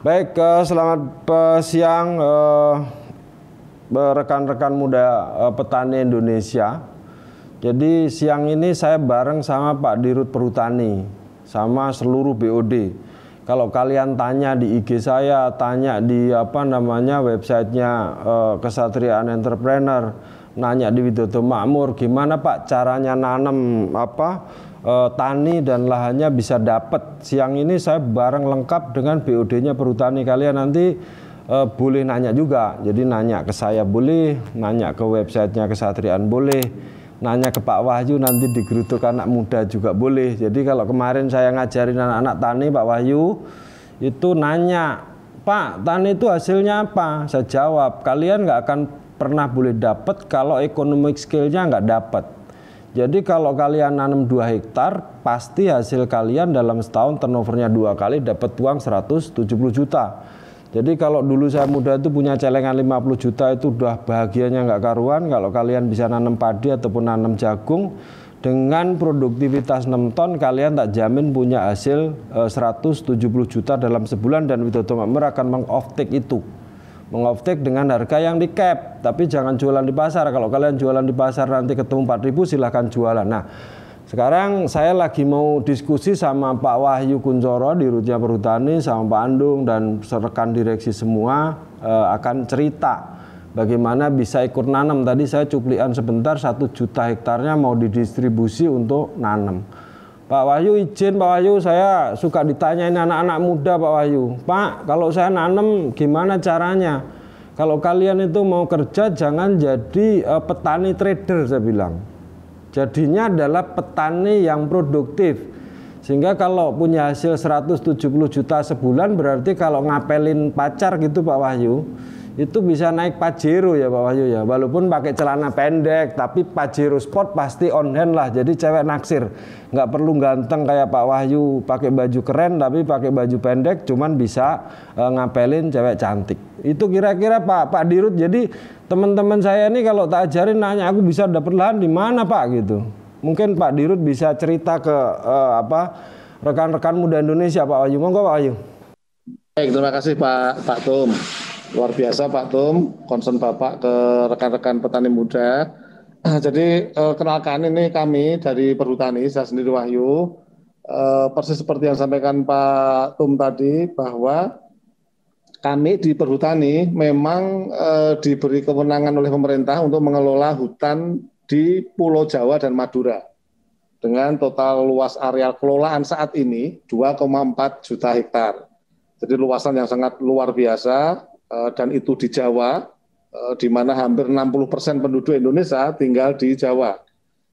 Baik, selamat siang rekan-rekan muda petani Indonesia. Jadi siang ini saya bareng sama Pak Dirut Perhutani, sama seluruh BOD. Kalau kalian tanya di IG saya, tanya di websitenya Kesatriaan Entrepreneur, nanya di Widodo Makmur, gimana Pak caranya nanam tani dan lahannya bisa dapat. Siang ini saya bareng lengkap dengan BOD-nya Perhutani. Kalian nanti boleh nanya juga. Jadi nanya ke saya boleh, nanya ke websitenya Kesatriaan boleh, nanya ke Pak Wahyu nanti di Geruduk Anak Muda juga boleh. Jadi kalau kemarin saya ngajarin anak-anak tani, Pak Wahyu itu nanya, Pak, tani itu hasilnya apa? Saya jawab, kalian nggak akan pernah boleh dapat kalau economic skill-nya nggak dapat. Jadi kalau kalian nanam 2 hektar, pasti hasil kalian dalam setahun turnovernya 2 kali dapat uang 170 juta. Jadi kalau dulu saya muda itu punya celengan 50 juta itu udah bahagianya nggak karuan. Kalau kalian bisa nanam padi ataupun nanam jagung dengan produktivitas 6 ton, kalian tak jamin punya hasil 170 juta dalam sebulan, dan Widodo Makmur akan meng-offtake itu. Meng-offtake dengan harga yang di cap, tapi jangan jualan di pasar. Kalau kalian jualan di pasar nanti ketemu 4.000, silahkan jualan. Nah, sekarang saya lagi mau diskusi sama Pak Wahyu Kunchoro di Dirutnya Perhutani, sama Pak Andung dan rekan direksi semua akan cerita bagaimana bisa ikut nanam. Tadi saya cuplikan sebentar, 1 juta hektarnya mau didistribusi untuk nanam. Pak Wahyu izin, Pak Wahyu, saya suka ditanyain anak-anak muda, Pak Wahyu. Pak, kalau saya nanam gimana caranya? Kalau kalian itu mau kerja jangan jadi petani trader, saya bilang. Jadinya adalah petani yang produktif. Sehingga kalau punya hasil 170 juta sebulan, berarti kalau ngapelin pacar gitu Pak Wahyu, itu bisa naik Pajero ya Pak Wahyu ya. Walaupun pakai celana pendek, tapi Pajero Sport pasti on hand lah. Jadi cewek naksir. Nggak perlu ganteng kayak Pak Wahyu pakai baju keren, tapi pakai baju pendek cuman bisa ngapelin cewek cantik. Itu kira-kira Pak Dirut. Jadi teman-teman saya ini kalau tak ajarin nanya aku bisa dapat lahan di mana Pak gitu. Mungkin Pak Dirut bisa cerita ke rekan-rekan muda Indonesia Pak Wahyu. Monggo Pak Wahyu. Baik, terima kasih Pak Tum. Luar biasa Pak Tum, concern Bapak ke rekan-rekan petani muda. Jadi kenalkan, ini kami dari Perhutani, saya sendiri Wahyu. Persis seperti yang sampaikan Pak Tum tadi, bahwa kami di Perhutani memang diberi kewenangan oleh pemerintah untuk mengelola hutan di Pulau Jawa dan Madura. Dengan total luas areal kelolaan saat ini 2,4 juta hektar. Jadi luasan yang sangat luar biasa. Dan itu di Jawa, di mana hampir 60% penduduk Indonesia tinggal di Jawa.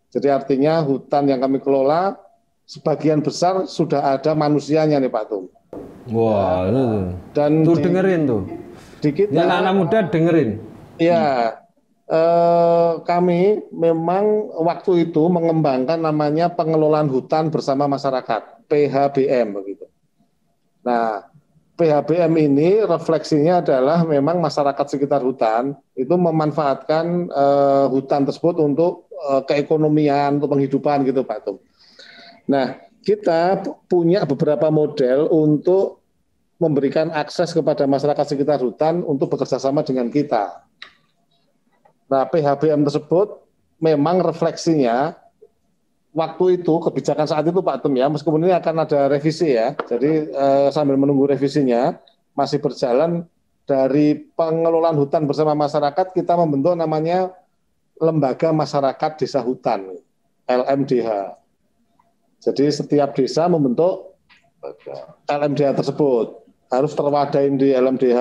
Jadi artinya hutan yang kami kelola sebagian besar sudah ada manusianya nih Pak Tum. Wah, dan tuh dengerin tuh. Yang anak muda dengerin. Iya, kami memang waktu itu mengembangkan namanya pengelolaan hutan bersama masyarakat, PHBM begitu. Nah, PHBM ini refleksinya adalah memang masyarakat sekitar hutan itu memanfaatkan hutan tersebut untuk keekonomian, untuk penghidupan gitu Pak Tum. Nah, kita punya beberapa model untuk memberikan akses kepada masyarakat sekitar hutan untuk bekerja sama dengan kita. Nah, PHBM tersebut memang refleksinya waktu itu, kebijakan saat itu Pak Tum ya, meskipun ini akan ada revisi ya, jadi sambil menunggu revisinya, masih berjalan dari pengelolaan hutan bersama masyarakat, kita membentuk namanya Lembaga Masyarakat Desa Hutan, LMDH. Jadi setiap desa membentuk LMDH tersebut, harus terwadain di LMDH,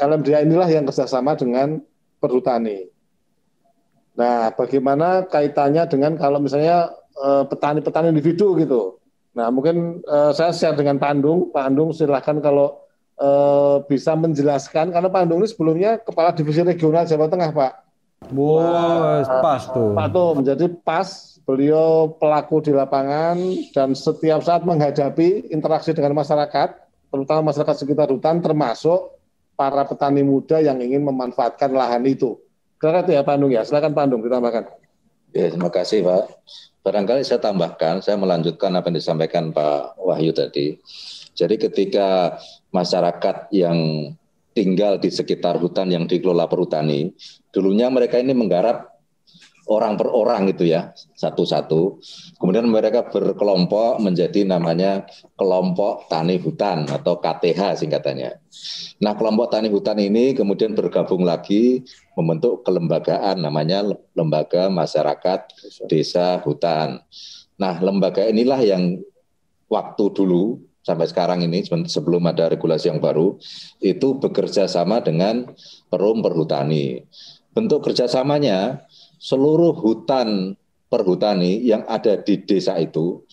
LMDH inilah yang kerjasama dengan Perhutani. Nah, bagaimana kaitannya dengan kalau misalnya petani-petani individu gitu. Nah, mungkin saya share dengan Pak Andung. Pak Andung silahkan kalau bisa menjelaskan, karena Pak Andung ini sebelumnya Kepala Divisi Regional Jawa Tengah, Pak. Wow, pas tuh. Pak Tum, jadi pas beliau pelaku di lapangan dan setiap saat menghadapi interaksi dengan masyarakat, terutama masyarakat sekitar hutan, termasuk para petani muda yang ingin memanfaatkan lahan itu. Kira-kira itu ya Pak Andung ya. Silakan Pak Andung ditambahkan. Ya, terima kasih Pak. Barangkali saya tambahkan, saya melanjutkan apa yang disampaikan Pak Wahyu tadi. Jadi ketika masyarakat yang tinggal di sekitar hutan yang dikelola perhutani, dulunya mereka ini menggarap orang per orang gitu ya, satu-satu. Kemudian mereka berkelompok menjadi namanya kelompok tani hutan atau KTH singkatannya. Nah, kelompok tani hutan ini kemudian bergabung lagi membentuk kelembagaan namanya Lembaga Masyarakat Desa Hutan. Nah, lembaga inilah yang waktu dulu sampai sekarang ini sebelum ada regulasi yang baru itu bekerja sama dengan Perum Perhutani. Bentuk kerjasamanya seluruh hutan perhutani yang ada di desa itu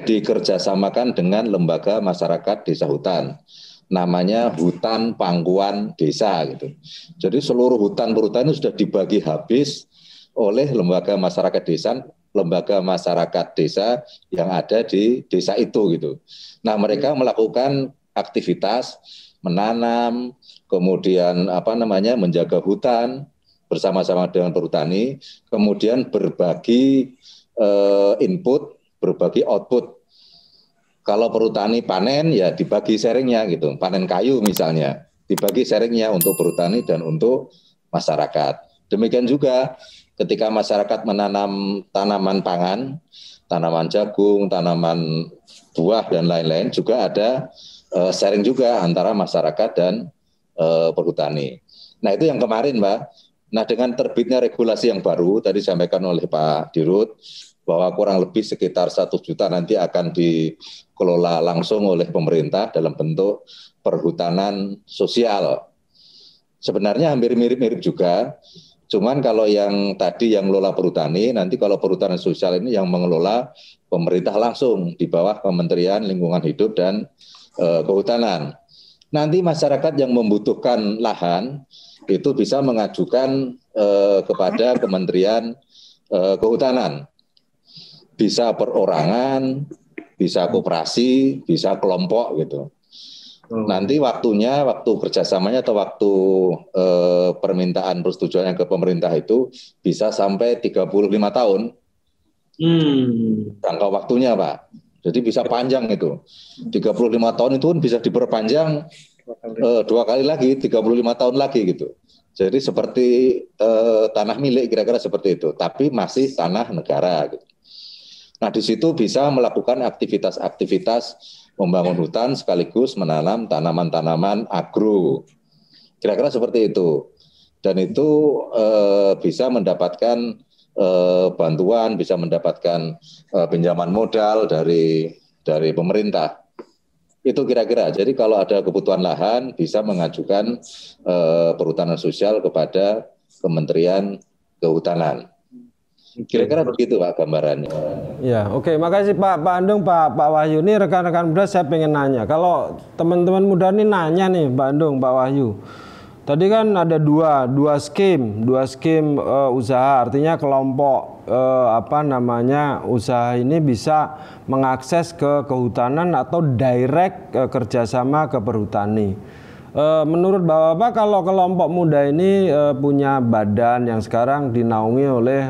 dikerjasamakan dengan lembaga masyarakat desa hutan, namanya hutan pangkuan desa gitu. Jadi seluruh hutan perhutani sudah dibagi habis oleh lembaga masyarakat desa yang ada di desa itu gitu. Nah, mereka melakukan aktivitas menanam, kemudian menjaga hutan bersama-sama dengan perhutani, kemudian berbagi input, berbagi output. Kalau perhutani panen, ya dibagi sharingnya gitu. Panen kayu misalnya, dibagi sharingnya untuk perhutani dan untuk masyarakat. Demikian juga ketika masyarakat menanam tanaman pangan, tanaman jagung, tanaman buah, dan lain-lain, juga ada sharing juga antara masyarakat dan perhutani. Nah, itu yang kemarin, Mbak. Nah, dengan terbitnya regulasi yang baru, tadi disampaikan oleh Pak Dirut, bahwa kurang lebih sekitar 1 juta nanti akan dikelola langsung oleh pemerintah dalam bentuk perhutanan sosial. Sebenarnya hampir mirip-mirip juga, cuman kalau yang tadi yang mengelola perhutani, nanti kalau perhutanan sosial ini yang mengelola pemerintah langsung di bawah Kementerian Lingkungan Hidup dan Kehutanan. Nanti masyarakat yang membutuhkan lahan itu bisa mengajukan kepada Kementerian Kehutanan. Bisa perorangan, bisa koperasi, bisa kelompok gitu. Nanti waktu kerjasamanya atau waktu permintaan persetujuannya ke pemerintah itu bisa sampai 35 tahun. Jangka waktunya, Pak. Jadi bisa panjang itu. 35 tahun itu pun bisa diperpanjang 2 kali lagi, 35 tahun lagi gitu. Jadi seperti tanah milik, kira-kira seperti itu. Tapi masih tanah negara gitu. Nah, di situ bisa melakukan aktivitas-aktivitas membangun hutan sekaligus menanam tanaman-tanaman agro. Kira-kira seperti itu. Dan itu bisa mendapatkan bantuan, bisa mendapatkan pinjaman modal dari pemerintah. Itu kira-kira. Jadi kalau ada kebutuhan lahan bisa mengajukan perhutanan sosial kepada Kementerian Kehutanan. Kira-kira begitu, Pak, gambarannya. Ya, oke. Makasih Pak Andung, Pak Wahyu. Ini rekan-rekan muda saya pengen nanya. Kalau teman-teman muda ini nanya nih, Pak Andung, Pak Wahyu. Tadi kan ada dua skim usaha, artinya kelompok usaha ini bisa mengakses ke kehutanan atau direct kerjasama ke perhutani. Menurut Bapak, kalau kelompok muda ini punya badan yang sekarang dinaungi oleh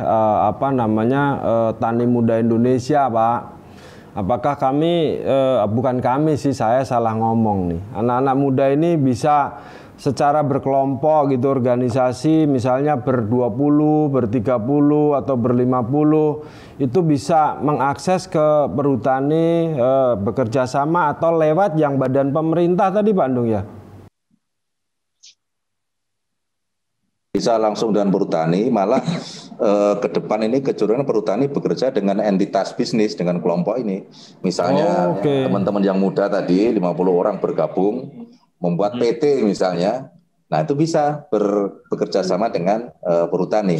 Tani Muda Indonesia, Pak. Apakah bukan kami sih, saya salah ngomong nih. Anak-anak muda ini bisa secara berkelompok gitu, organisasi misalnya ber-20, ber-30 atau ber-50 itu bisa mengakses ke perhutani bekerja sama atau lewat yang badan pemerintah tadi, Pak Andung ya? Bisa langsung dengan perhutani, malah ke depan ini kecenderungan perhutani bekerja dengan entitas bisnis, dengan kelompok ini. Misalnya teman-teman yang muda tadi 50 orang bergabung membuat PT misalnya, nah itu bisa bekerja sama dengan perhutani.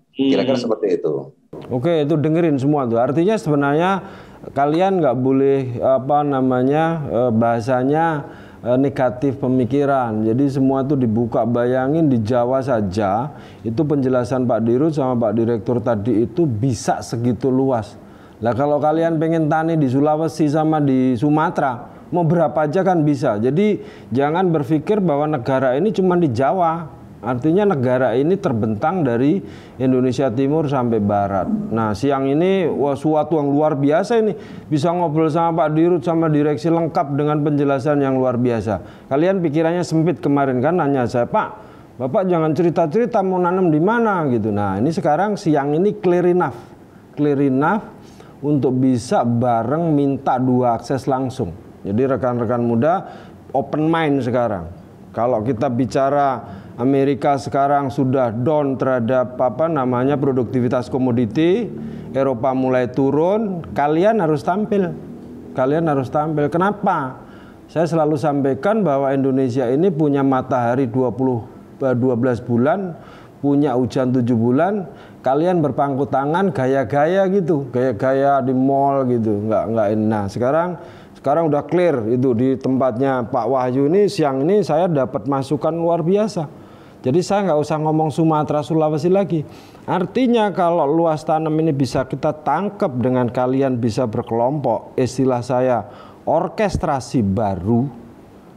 Kira-kira seperti itu. Oke, itu dengerin semua tuh. Artinya sebenarnya kalian nggak boleh bahasanya negatif pemikiran. Jadi semua itu dibuka. Bayangin di Jawa saja itu penjelasan Pak Dirut sama Pak Direktur tadi itu bisa segitu luas. Lah kalau kalian pengen tani di Sulawesi sama di Sumatera, mau berapa aja kan bisa. Jadi jangan berpikir bahwa negara ini cuma di Jawa. Artinya negara ini terbentang dari Indonesia Timur sampai Barat. Nah, siang ini wah, suatu yang luar biasa ini. Bisa ngobrol sama Pak Dirut sama direksi lengkap dengan penjelasan yang luar biasa. Kalian pikirannya sempit kemarin kan nanya saya, Pak, Bapak jangan cerita-cerita mau nanam di mana gitu. Nah, ini sekarang siang ini clear enough untuk bisa bareng minta 2 akses langsung. Jadi rekan-rekan muda open mind sekarang. Kalau kita bicara Amerika sekarang sudah down terhadap produktivitas komoditi, Eropa mulai turun, kalian harus tampil. Kenapa? Saya selalu sampaikan bahwa Indonesia ini punya matahari 12 bulan, punya hujan 7 bulan, kalian berpangku tangan gaya-gaya gitu, gaya-gaya di mall gitu, nggak enak. Sekarang udah clear itu di tempatnya Pak Wahyu ini. Siang ini saya dapat masukan luar biasa. Jadi saya nggak usah ngomong Sumatera, Sulawesi lagi. Artinya kalau luas tanam ini bisa kita tangkap dengan kalian bisa berkelompok, istilah saya orkestrasi baru,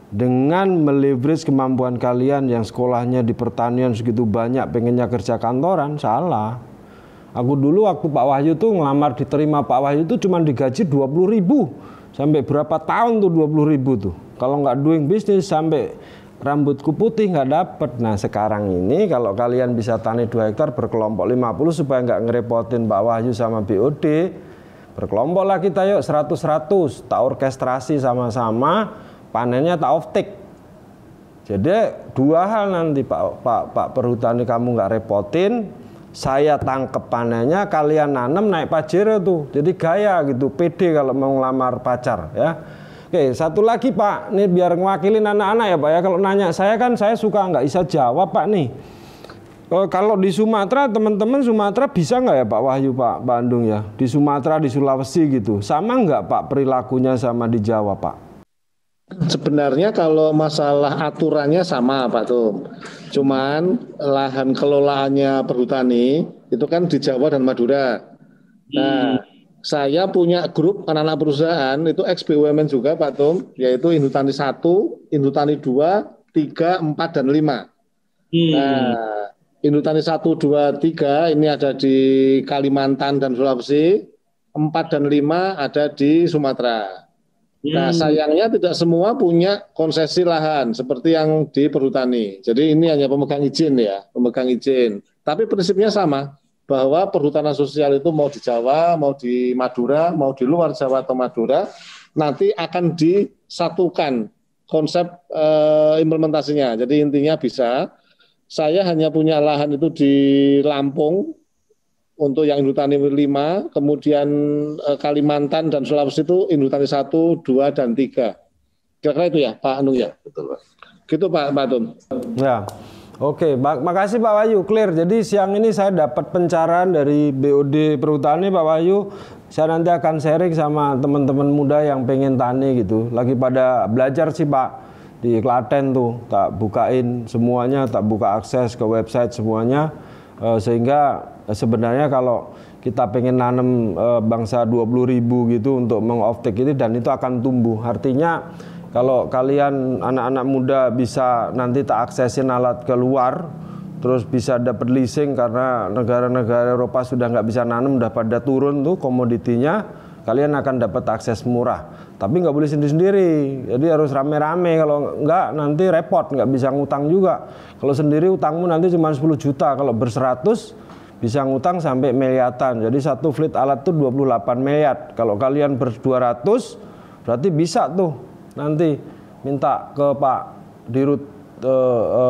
dengan meleverage kemampuan kalian yang sekolahnya di pertanian segitu banyak, pengennya kerja kantoran, salah. Aku dulu waktu Pak Wahyu tuh ngelamar diterima Pak Wahyu itu cuma digaji 20.000. Sampai berapa tahun tuh 20.000 tuh. Kalau nggak doing bisnis sampai rambutku putih nggak dapet. Nah sekarang ini kalau kalian bisa tani 2 hektar berkelompok 50 supaya nggak ngerepotin Pak Wahyu sama BOD. Berkelompoklah kita yuk 100-100. Tak orkestrasi sama-sama, panennya tak off-take. Jadi 2 hal nanti Pak Perhutani kamu nggak repotin. Saya tangkep panennya, kalian nanam naik Pajero tuh. Jadi gaya gitu, pede kalau mau ngelamar pacar ya. Oke, satu lagi Pak, nih biar ngewakilin anak-anak ya Pak ya. Kalau nanya saya kan saya suka nggak bisa jawab Pak nih. Kalau di Sumatera, teman-teman Sumatera bisa nggak ya Pak Wahyu, Pak Bandung ya? Di Sumatera, di Sulawesi gitu. Sama nggak Pak perilakunya sama di Jawa Pak? Sebenarnya kalau masalah aturannya sama Pak Tum. Cuman lahan kelolaannya perhutani itu kan di Jawa dan Madura. Nah, saya punya grup anak-anak perusahaan itu ex BUMN juga Pak Tum, yaitu Indutani 1, Indutani 2, 3, 4 dan 5. Nah, Indutani 1, 2, 3 ini ada di Kalimantan dan Sulawesi, 4 dan 5 ada di Sumatera. Nah, sayangnya tidak semua punya konsesi lahan seperti yang di perhutani. Jadi ini hanya pemegang izin ya, pemegang izin. Tapi prinsipnya sama, bahwa perhutanan sosial itu mau di Jawa, mau di Madura, mau di luar Jawa atau Madura, nanti akan disatukan konsep implementasinya. Jadi intinya bisa, saya hanya punya lahan itu di Lampung, untuk yang Indutani 5, kemudian Kalimantan dan Sulawesi itu Indutani 1, 2, dan 3. Kira-kira itu ya Pak Anung ya? Betul Pak. Gitu Pak Tum. Ya, oke. Makasih Pak Wahyu, clear. Jadi siang ini saya dapat pencerahan dari BOD Perhutani Pak Wahyu. Saya nanti akan sharing sama teman-teman muda yang pengen tani gitu. Lagi pada belajar sih Pak. Di Klaten tuh, tak bukain semuanya, tak buka akses ke website semuanya. Sehingga sebenarnya kalau kita pengen nanam bangsa 20.000 gitu untuk meng-off-take ini, dan itu akan tumbuh. Artinya kalau kalian anak-anak muda bisa nanti tak aksesin alat keluar, terus bisa dapat leasing karena negara-negara Eropa sudah nggak bisa nanam, udah pada turun tuh komoditinya, kalian akan dapat akses murah. Tapi nggak boleh sendiri-sendiri, jadi harus rame-rame. Kalau nggak nanti repot, nggak bisa ngutang juga. Kalau sendiri utangmu nanti cuma 10 juta, kalau ber-100 bisa ngutang sampai miliaran. Jadi satu fleet alat tuh 28 miliar. Kalau kalian ber-200 berarti bisa tuh nanti minta ke Pak Dirut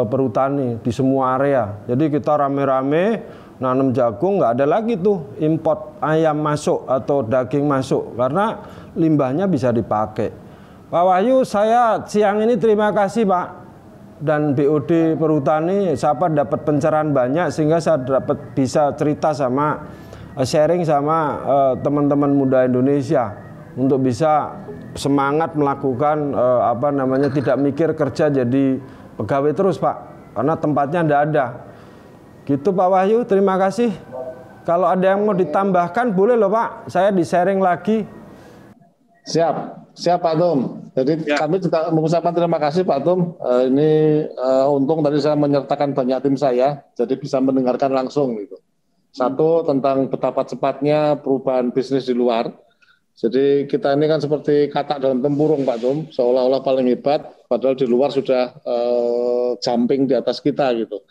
Perhutani di semua area. Jadi kita rame-rame nanam jagung, nggak ada lagi tuh import ayam masuk atau daging masuk karena limbahnya bisa dipakai. Pak Wahyu, saya siang ini terima kasih Pak dan BOD Perhutani, saya dapat pencerahan banyak sehingga saya dapat bisa cerita sama sharing sama teman-teman muda Indonesia untuk bisa semangat melakukan tidak mikir kerja jadi pegawai terus Pak, karena tempatnya tidak ada. Gitu Pak Wahyu, terima kasih. Kalau ada yang mau ditambahkan boleh loh Pak, saya di sharing lagi. Siap Pak Tum. Jadi kami juga mengucapkan terima kasih Pak Tum. Untung tadi saya menyertakan banyak tim saya, jadi bisa mendengarkan langsung gitu. Satu tentang betapa cepatnya perubahan bisnis di luar. Jadi kita ini kan seperti katak dalam tempurung Pak Tum, seolah-olah paling hebat, padahal di luar sudah jumping di atas kita gitu.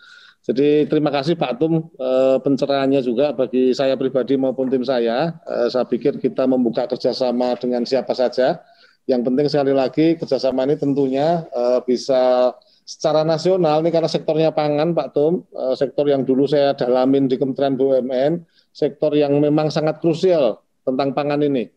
Jadi terima kasih Pak Tum pencerahannya juga bagi saya pribadi maupun tim saya. Saya pikir kita membuka kerjasama dengan siapa saja. Yang penting sekali lagi kerjasama ini tentunya bisa secara nasional nih karena sektornya pangan Pak Tum, sektor yang dulu saya dalamin di Kementerian BUMN, sektor yang memang sangat krusial tentang pangan ini.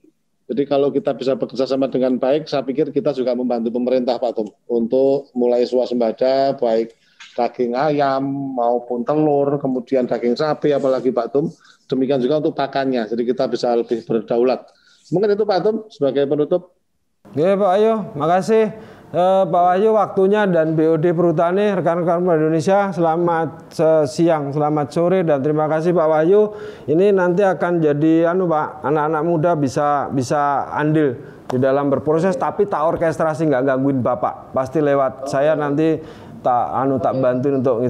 Jadi kalau kita bisa bekerja sama dengan baik, saya pikir kita juga membantu pemerintah Pak Tum untuk mulai swasembada baik daging ayam maupun telur, kemudian daging sapi apalagi Pak Tum. Demikian juga untuk pakannya, jadi kita bisa lebih berdaulat. Mungkin itu Pak Tum sebagai penutup. Ya Pak Wahyu, makasih Pak Wahyu waktunya dan BOD Perhutani, rekan-rekan Indonesia, selamat siang, selamat sore dan terima kasih Pak Wahyu. Ini nanti akan jadi Pak, anak-anak muda bisa andil di dalam berproses, tapi tak orkestrasi, nggak gangguin Bapak. Pasti lewat saya nanti tak bantuin untuk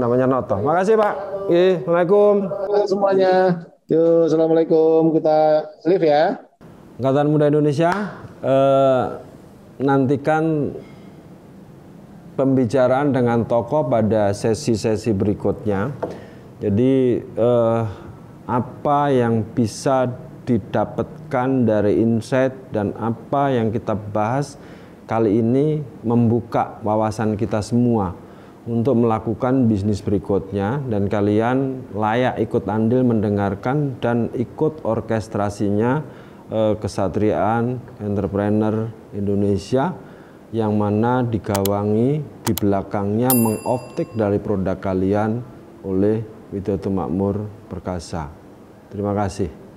noto. Makasih Pak. Assalamualaikum semuanya. Yuk, assalamualaikum. Kita live ya. Angkatan Muda Indonesia, nantikan pembicaraan dengan tokoh pada sesi-sesi berikutnya. Jadi apa yang bisa didapatkan dari insight dan apa yang kita bahas kali ini membuka wawasan kita semua untuk melakukan bisnis berikutnya, dan kalian layak ikut andil mendengarkan dan ikut orkestrasinya Kesatriaan Entrepreneur Indonesia yang mana digawangi di belakangnya mengoptik dari produk kalian oleh Widodo Makmur Perkasa. Terima kasih.